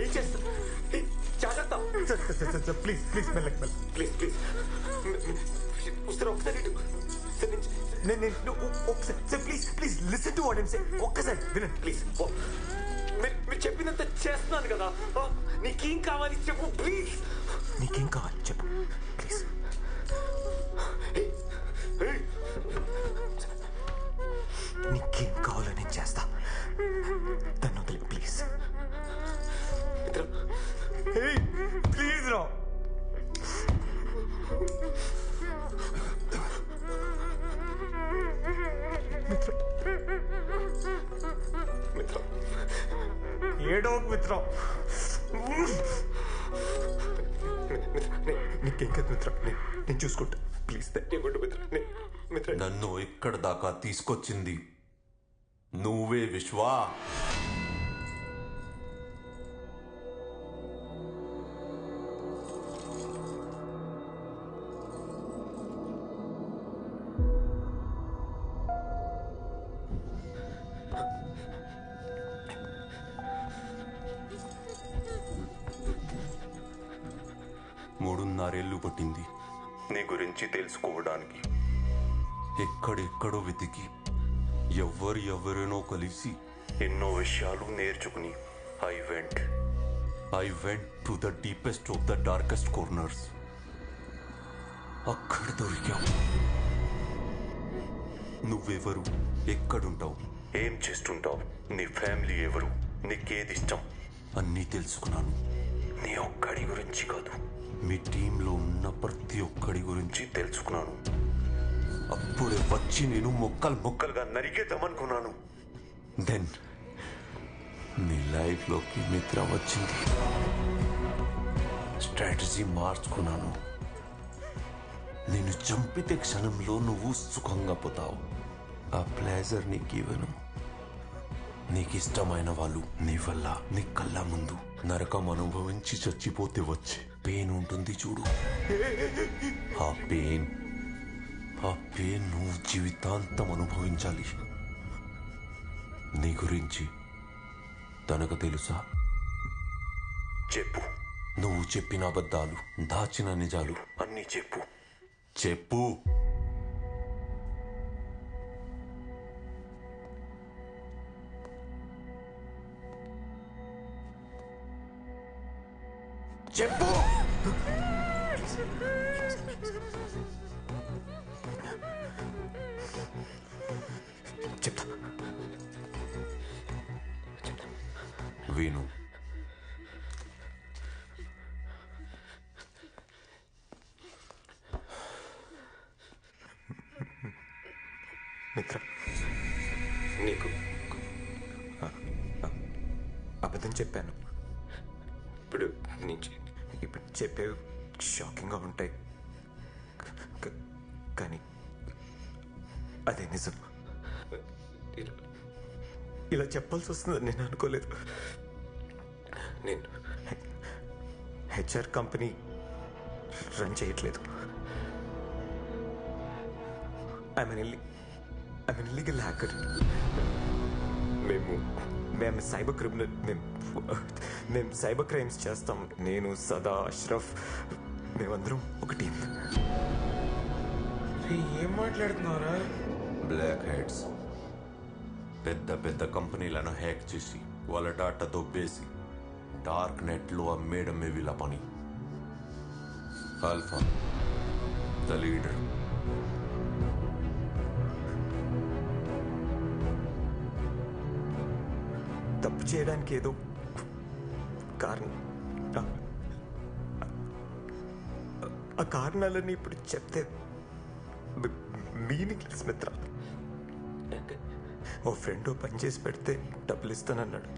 ఏం చేస్తా జాగ్రత్త ప్లీజ్ ప్లీజ్ మెల్లకి మెల్ల ప్లీజ్ ప్లీజ్ వస్తారు ఒకసారి ఒకసారి please please listen to what I'm say ఒక్కసారి వినండి ప్లీజ్ మీరు చెప్పినంత చేస్తున్నాను కదా నీకేం కావాలి చెప్పు ప్లీజ్ నీకేం కావాలి చెప్పు ప్లీజ్ నీకేం కావాలో నేను చేస్తా తను వదిలే ప్లీజ్ ప్లీజ్ రా ఏడో మిత్ర నీకేం కదా మిత్ర నేను చూసుకుంటా ప్లీజ్ మిత్ర నన్ను ఇక్కడ దాకా తీసుకొచ్చింది నువ్వే విశ్వా. మూడున్నరేళ్లు పట్టింది నీ గురించి తెలుసుకోవడానికి. ఎక్కడెక్కడో వెతికి ఎవరెనో కలిసి ఎన్నో విషయాలు నేర్చుకుని I went to the deepest of the darkest corners. అక్కడ దొరికావు. నువ్వెవరు, ఎక్కడుంటావు, ఏం చేస్తుంటావు, నీ ఫ్యామిలీ ఎవరు, నీకేది ఇష్టం అన్నీ తెలుసుకున్నాను. నీ ఒక్కడి గురించి కాదు, మీ టీంలో ఉన్న ప్రతి ఒక్కడి గురించి తెలుసుకున్నాను. అప్పుడే వచ్చి నేను ముక్కలుగా నరికేద్దామనుకున్నాను. దెన్ నీ లైఫ్లోకి మిత్ర వచ్చింది. స్ట్రాటజీ మార్చుకున్నాను. నేను చంపితే క్షణంలో నువ్వు సుఖంగా పోతావు. ఆ ప్లేజర్ నీకు ఇవ్వను. నీకు ఇష్టమైన వాళ్ళు నీ వల్ల నీ కళ్ళ ముందు నరకం అనుభవించి చచ్చిపోతే వచ్చే పెయిన్ ఉంటుంది చూడు. ఆ పెయిన్ నువ్వు జీవితాంతం అనుభవించాలి. నీ గురించి తనకు తెలుసా? చెప్పు. నువ్వు చెప్పిన అబద్ధాలు, దాచిన నిజాలు అన్నీ చెప్పు. చెప్పు. చెప్పు. చెప్తా. విను. మిత్ర, నీకు అబద్ధం చెప్పాను. ఇప్పుడు చెప్పేవి షాకింగ్గా ఉంటాయి, కానీ అదే నిజం. ఇలా చెప్పాల్సి వస్తుందని నేను అనుకోలేదు. నేను హెచ్ఆర్ కంపెనీ రన్ చేయట్లేదు. I'm illegal hacker. మేము సైబర్ క్రిమినల్. మేము సైబర్ క్రైమ్స్ చేస్తాం. నేను, సదా, అష్రఫ్, మేమందరం ఒక టీం. ఏం మాట్లాడుతున్నారా? బ్లాక్ హెడ్స్ పెద్ద కంపెనీలను హ్యాక్ చేసి వాళ్ళ డాటా దొబ్బేసి డార్క్ నెట్లో అమ్మేయడమే వీళ్ళ పని. Alpha the leader. తప్పు చేయడానికి ఏదో కారణం. ఆ కారణాలన్నీ ఇప్పుడు చెప్తే మీనింగ్లెస్ మిత్ర. ఓ ఫ్రెండ్ పని చేసి పెడితే డబ్బులు ఇస్తానన్నాడు.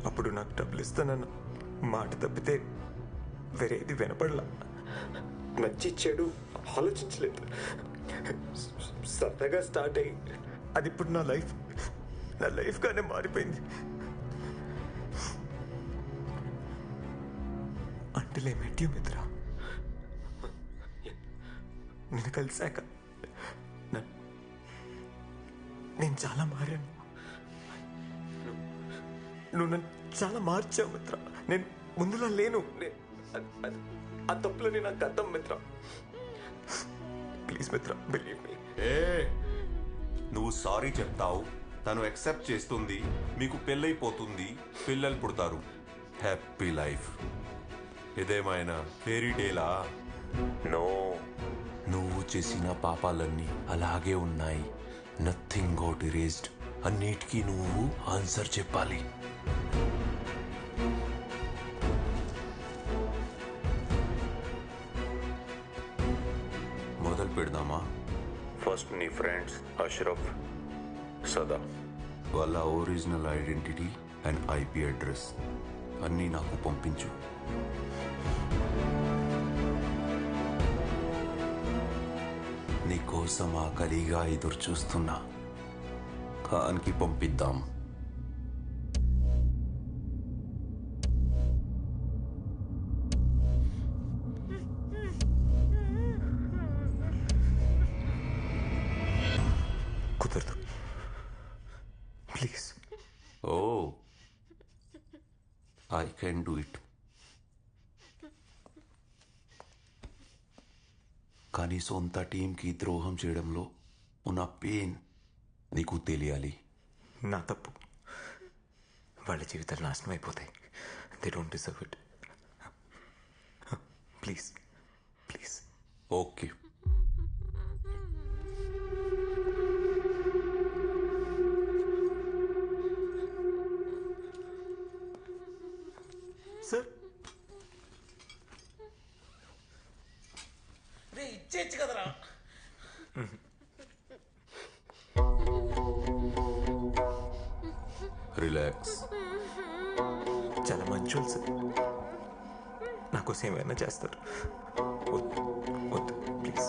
అప్పుడు నాకు డబ్బులు ఇస్తానన్న మాట తప్పితే వేరేది వినపడలా. మంచి చెడు ఆలోచించలేదు. సరదాగా స్టార్ట్ అయ్యి అది ఇప్పుడు నా లైఫ్గానే మారిపోయింది. Until I met you, మిత్ర. నేను కలిసాక నేను చాలా మారాను. నువ్వు నన్ను చాలా మార్చావు మిత్ర. నేను ముందులా లేను. ఆ తప్పులని నాకు అర్థం మిత్ర. ప్లీజ్ మిత్ర, బిలీవ్ మీ. ఏ నువ్వు సారీ చెప్తావు, తను యాక్సెప్ట్ చేస్తుంది, మీకు పెళ్ళైపోతుంది, పిల్లలు పుడతారు, హ్యాపీ లైఫ్. ఇదేమైనా ఫెయిరీ టేలా? నో, నువ్వు చేసిన పాపాలన్నీ అలాగే ఉన్నాయి. Nothing got erased. అన్నిటికీ నువ్వు ఆన్సర్ చెప్పాలి. మొదలు పెడదామా? ఫస్ట్ నీ ఫ్రెండ్స్ అష్రఫ్, సదా, వాళ్ళ original identity and IP address అన్నీ నాకు పంపించు. నీకోసం ఆకలిగా ఎదురు చూస్తున్నా. ఖాన్కి పంపిద్దాం. కుదరదు, please. Oh, I can do it. కానీ సొంత టీంకి ద్రోహం చేయడంలో ఉన్న పెయిన్ నీకు తెలియాలి. నా తప్పు. వాళ్ళ జీవితాలు నాశనం అయిపోతాయి. They don't deserve it. Please please. Okay. Sir, ఇచ్చేచ్చు కదరా. రిలాక్స్. చాలా మంచోళ్ళు సార్. నా కోసం ఏమైనా చేస్తారు. వద్దు వద్దు, ప్లీజ్.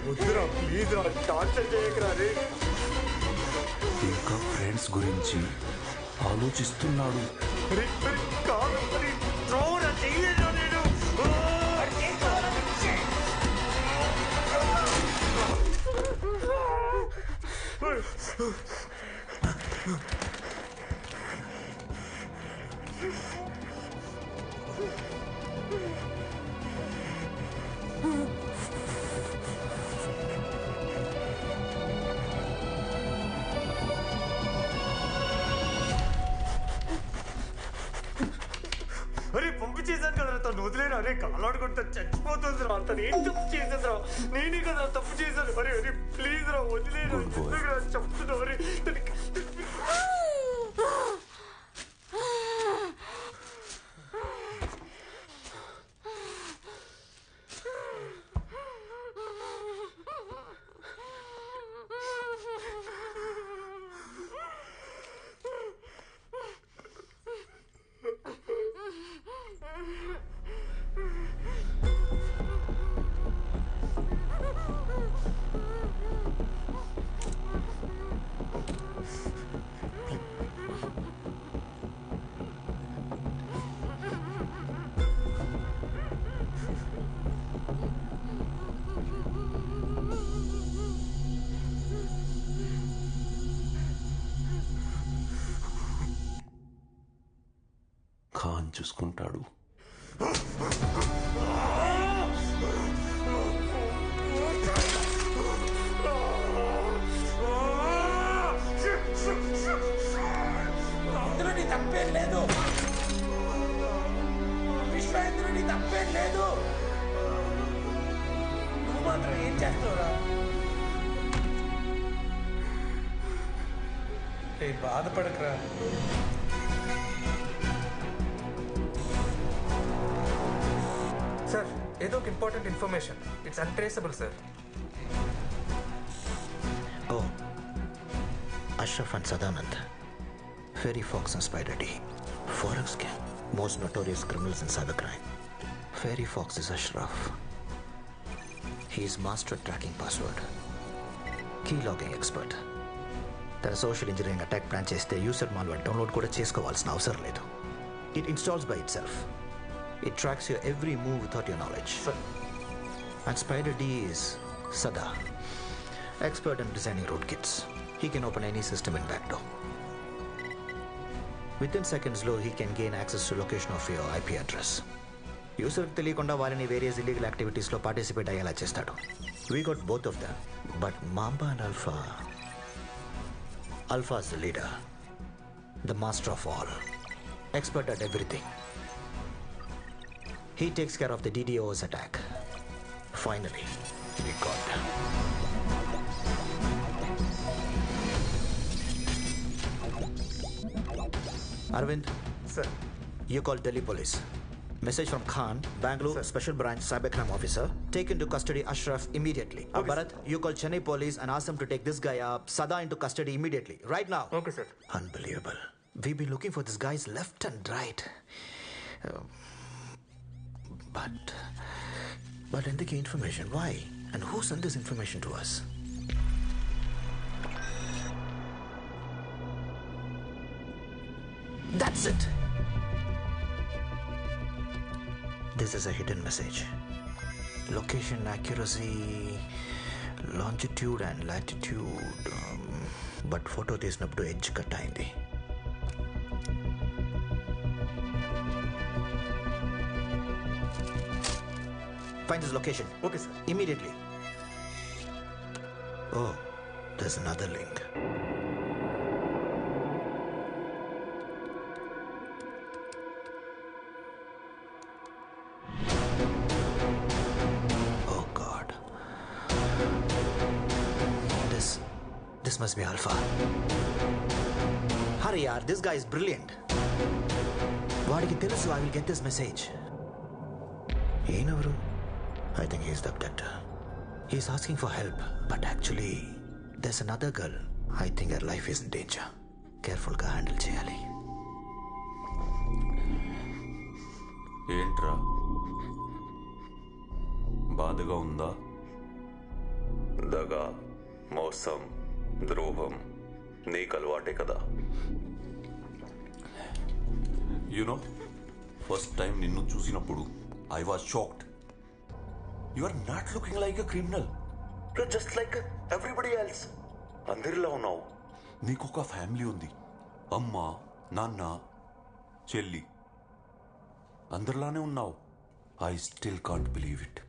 వద్దురా, ప్లీజ్ రా, టార్చర్ చేయకరా రే. ఇంకా ఫ్రెండ్స్ గురించి ఆలోచిస్తున్నాడు. కాదు, ద్రోహం చేయలేదు నేను. అరే పంపించేశాను కదా, తను వదిలేను. అరే కాలాడుకుంటా చచ్చిపోతుంది రా. తను ఏం తప్పు చేసేది రా? నేనే కదా తప్పు చేశాను. అరే అరే ప్లీజ్ రా, వదిలేను. చెప్తున్నా. అరే ఖాన్ చూసుకుంటాడు. ఇందులో నీ తప్పేం లేదు. విశ్వ, ఇందులో నీ తప్పేం లేదు. నువ్వు మాత్రం ఏం చేస్తావురా? బాధపడకరా. సార్, ఏదో ఒక important information. It's untraceable sir. Oh, Ashraf and Sadanand, Fairy Fox and Spider D, Forex gang, most notorious criminals in cybercrime. Fairy Fox is Ashraf, he is master tracking password, key logging expert. తన social engineering attack plan చేస్తే user malware download కూడా చేసుకోవాల్సిన అవసరం లేదు. It installs by itself. It tracks your every move without your knowledge. Sir. And Spider D is Sada, expert in designing rootkits. He can open any system in backdoor. Within seconds, he can gain access to location of your IP address. User తెలియకుండా వారిని various illegal activities లో participate అయ్యేలా చేస్తాడు. We got both of them, but Mamba and Alpha is the leader, the master of all, expert at everything. He takes care of the DDoS attack. Finally, we got them. Arvind, Sir. you call Delhi police. Message from Khan, Bangalore Sir. Special Branch Cybercrime Officer. Take into custody Ashraf immediately. Okay, Bharat, you call Chennai police and ask them to take this guy up, Sada, into custody immediately. Right now. Okay, sir. Unbelievable. We've been looking for this guys left and right. But ఎందుకు information? Why? And who sent this information to us? That's it. This is a hidden message. Location accuracy, longitude and latitude. But photo తీసినప్పుడు edge cut అయింది. Find his location. Okay, sir. Immediately. Oh, there's another link. Oh God. This must be Alpha. Hurry, yaar. This guy is brilliant. వాడికి తెలుసు I will get this message. ఈయనెవరు? I think he's the abductor. He's asking for help, but actually, there's another girl. I think her life is in danger. Careful గా handle చేయాలి. ఏంట్రా బాధగా ఉందా? దగా, మోసం, ద్రోహం నీకు అలవాటే కదా. యునో ఫస్ట్ టైం నిన్ను చూసినప్పుడు I was shocked. You are not looking like a criminal, you are just like everybody else. అందరిలా ఉన్నావు. నీకు ఒక ఫ్యామిలీ ఉంది, అమ్మ, నాన్న, చెల్లి. అందరిలానే ఉన్నావు. I still can't believe it.